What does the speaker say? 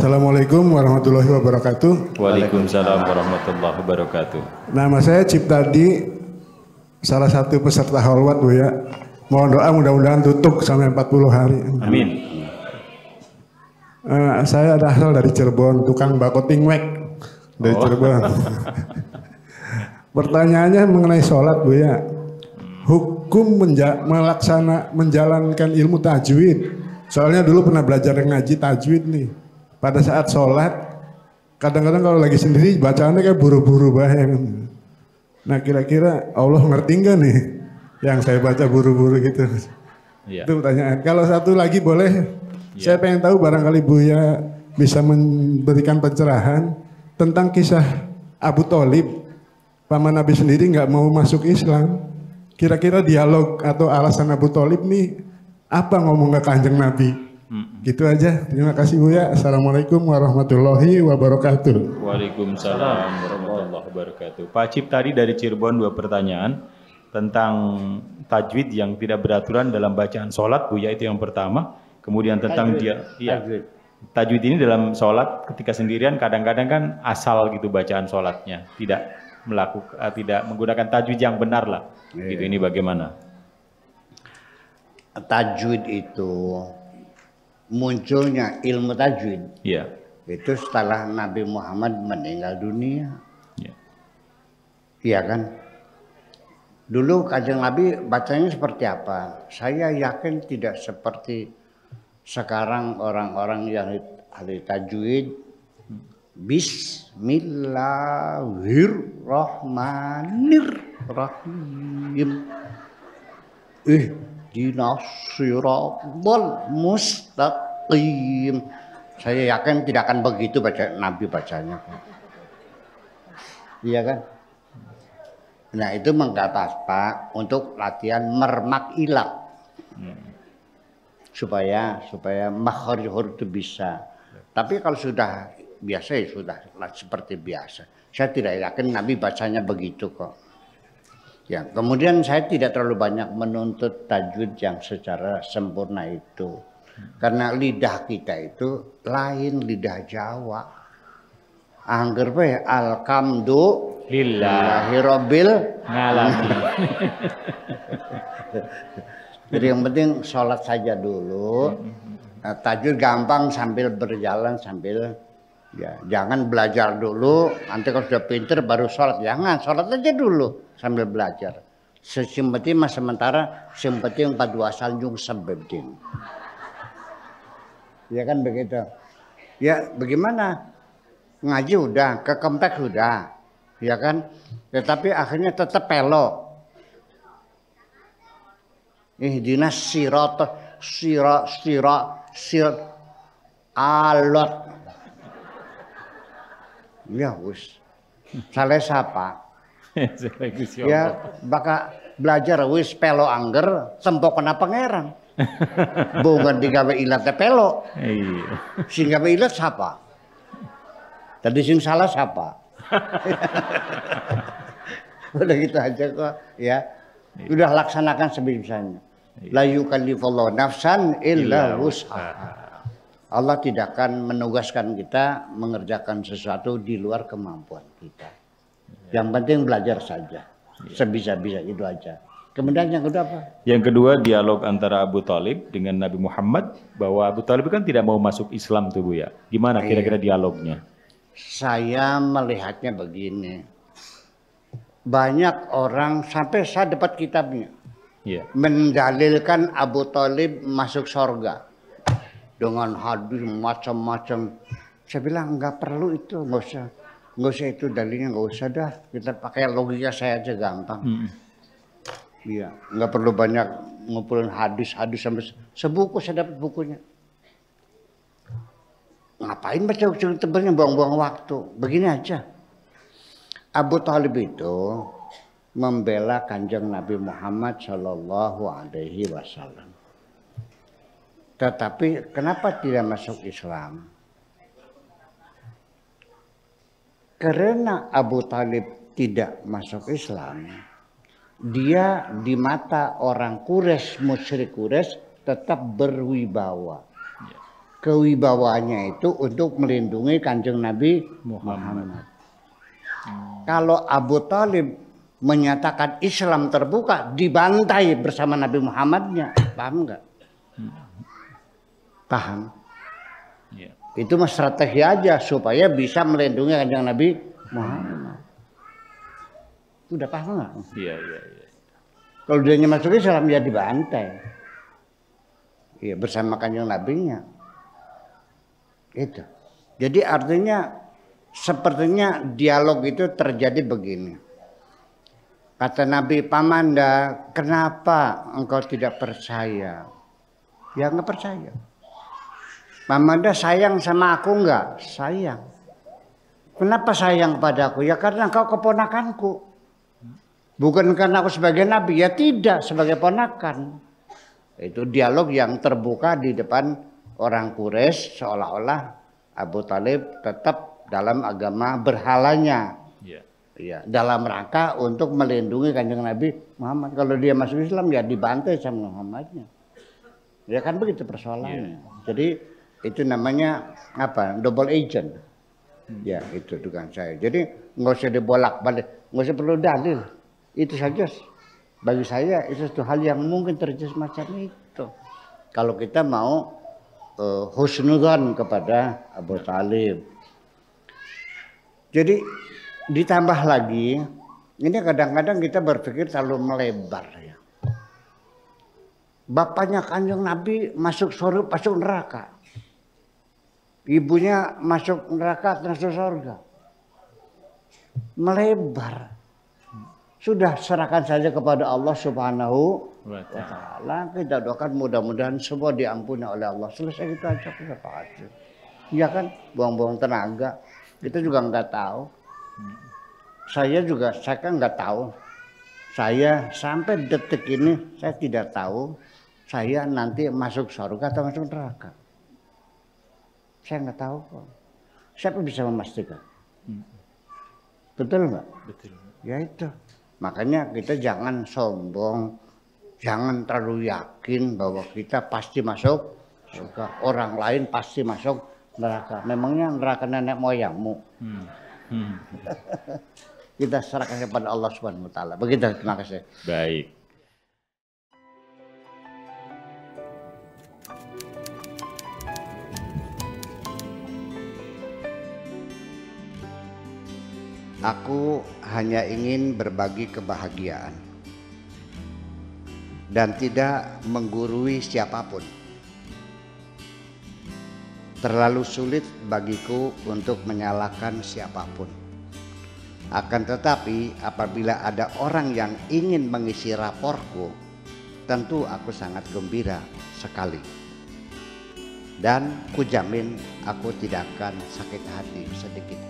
Assalamualaikum warahmatullahi wabarakatuh. Waalaikumsalam warahmatullahi wabarakatuh. Nama saya Ciptadi, salah satu peserta kholwat Bu ya. Mohon doa mudah-mudahan tutup sampai 40 hari. Amin. Saya asal dari Cirebon, tukang bako tingwek dari Cirebon. Pertanyaannya mengenai sholat Bu ya. Hukum menjalankan ilmu tajwid. Soalnya dulu pernah belajar ngaji tajwid nih. Pada saat sholat, kadang-kadang kalau lagi sendiri bacaannya kayak buru-buru banget. Nah kira-kira Allah ngerti nggak nih yang saya baca buru-buru gitu? Ya. Itu pertanyaan. Kalau satu lagi boleh, saya pengen tahu barangkali Buya bisa memberikan pencerahan tentang kisah Abu Thalib. Paman Nabi sendiri nggak mau masuk Islam. Kira-kira dialog atau alasan Abu Thalib nih apa ngomong ke Kanjeng Nabi? Gitu aja. Terima kasih Buya. Assalamualaikum warahmatullahi wabarakatuh. Waalaikumsalam warahmatullahi wabarakatuh. Pak Cip tadi dari Cirebon 2 pertanyaan tentang tajwid yang tidak beraturan dalam bacaan sholat, Buya, itu yang pertama. Kemudian tentang tajwid ini dalam sholat ketika sendirian kadang-kadang kan asal gitu bacaan sholatnya, tidak menggunakan tajwid yang benar lah. Gitu, ini bagaimana? Tajwid itu munculnya ilmu tajwid itu setelah Nabi Muhammad meninggal dunia. Iya kan? Dulu Kanjeng Nabi bacanya seperti apa? Saya yakin tidak seperti sekarang orang-orang yang ahli tajwid. Bismillahirrahmanirrahim. Ihdinas siratal mustaqim. Saya yakin tidak akan begitu baca Nabi bacanya. Iya kan? Nah itu mengkata Pak untuk latihan mermak ilat supaya makhraj huruf itu bisa. Tapi kalau sudah biasa ya sudah seperti biasa. Saya tidak yakin Nabi bacanya begitu kok. Ya, kemudian saya tidak terlalu banyak menuntut tajwid yang secara sempurna itu. Karena lidah kita itu lain lidah Jawa. Angger bae alhamdulillahirabbil alamin. Jadi yang penting sholat saja dulu. Tajwid gampang sambil berjalan sambil ya jangan belajar dulu. Nanti kalau sudah pinter baru sholat. Jangan, sholat aja dulu sambil belajar. Sesimpeti mas sementara simpeti 42 sanjung sebebdin. Ya kan begitu. Ya bagaimana? Ngaji udah, ke kempek udah. Ya kan? Tetapi akhirnya tetap pelok. Ihdinas sirat alot. Ya wis. Saleh sapa? Ya bakal belajar wis pelo angger tempo kena pangeran. Bukan digawe ilat pelo. Iya. Sing gawe ilat siapa? Tadi sing salah siapa? Udah gitu aja kok ya. Udah laksanakan sebisanya. La yukallifullahu nafsan illa wus'aha. Allah tidak akan menugaskan kita mengerjakan sesuatu di luar kemampuan kita. Yang penting belajar saja. Sebisa-bisa itu aja. Kemudian yang kedua apa? Yang kedua dialog antara Abu Thalib dengan Nabi Muhammad bahwa Abu Thalib kan tidak mau masuk Islam tuh Bu ya. Gimana kira-kira dialognya? Saya melihatnya begini. Banyak orang sampai saya dapat kitabnya. Mendalilkan Abu Thalib masuk surga dengan hadis macam-macam. Saya bilang nggak perlu itu, nggak usah itu dalilnya, nggak usah dah. Kita pakai logika saya aja gampang. Iya, nggak perlu banyak ngumpulin hadis-hadis sampai sebuku saya dapat bukunya. Ngapain baca buku tebalnya buang-buang waktu? Begini aja. Abu Thalib itu membela Kanjeng Nabi Muhammad Shallallahu Alaihi Wasallam. Tetapi kenapa tidak masuk Islam? Karena Abu Thalib tidak masuk Islam, dia di mata orang Quraisy, musyrik Quraisy tetap berwibawa. kewibawaannya itu untuk melindungi Kanjeng Nabi Muhammad. Kalau Abu Thalib menyatakan Islam terbuka, dibantai bersama Nabi Muhammadnya, paham nggak? Paham? Ya. Itu mah strategi aja supaya bisa melindungi Kanjeng Nabi Muhammad. Udah paham nggak? Iya. Kalau dia masuk Islam ya dibantai. Iya, bersama Kanjeng Nabinya. Itu. Jadi artinya sepertinya dialog itu terjadi begini. Kata Nabi, Pamanda, kenapa engkau tidak percaya? Ya nggak percaya. Pamanda sayang sama aku enggak? Sayang. Kenapa sayang padaku? Ya karena engkau keponakanku. Bukan karena aku sebagai nabi, ya tidak, sebagai ponakan. Itu dialog yang terbuka di depan orang Quraisy, seolah-olah Abu Thalib tetap dalam agama berhalanya. Ya, dalam rangka untuk melindungi Kanjeng Nabi Muhammad. Kalau dia masuk Islam ya dibantai sama Muhammadnya. Ya kan begitu persoalannya. Jadi itu namanya apa? Double agent. Ya itu dugaan saya. Jadi nggak usah dibolak-balik, nggak usah perlu dalil. Itu saja bagi saya itu satu hal yang mungkin terjadi semacam itu. Kalau kita mau husnudzon kepada Abu Thalib. Jadi ditambah lagi, ini kadang-kadang kita berpikir terlalu melebar ya. Bapaknya Kanjeng Nabi masuk surga, masuk neraka. Ibunya masuk neraka, masuk surga. Melebar. Sudah serahkan saja kepada Allah Subhanahu wa Ta'ala. Kita doakan mudah-mudahan semua diampuni oleh Allah. Selesai itu aja kita pasti. Iya kan, buang-buang tenaga. Kita juga nggak tahu. Saya kan nggak tahu. Saya sampai detik ini saya tidak tahu saya nanti masuk surga atau masuk neraka. Saya nggak tahu kok. Siapa bisa memastikan? Betul nggak? Betul. Ya itu. Makanya kita jangan sombong, jangan terlalu yakin bahwa kita pasti masuk surga. Orang lain pasti masuk neraka. Memangnya neraka nenek moyangmu? Kita serahkan kepada Allah Subhanahu wa Ta'ala. Begitu, terima kasih. Baik. Aku hanya ingin berbagi kebahagiaan dan tidak menggurui siapapun. Terlalu sulit bagiku untuk menyalahkan siapapun. Akan tetapi apabila ada orang yang ingin mengisi raporku, tentu aku sangat gembira sekali. Dan kujamin aku tidak akan sakit hati sedikit.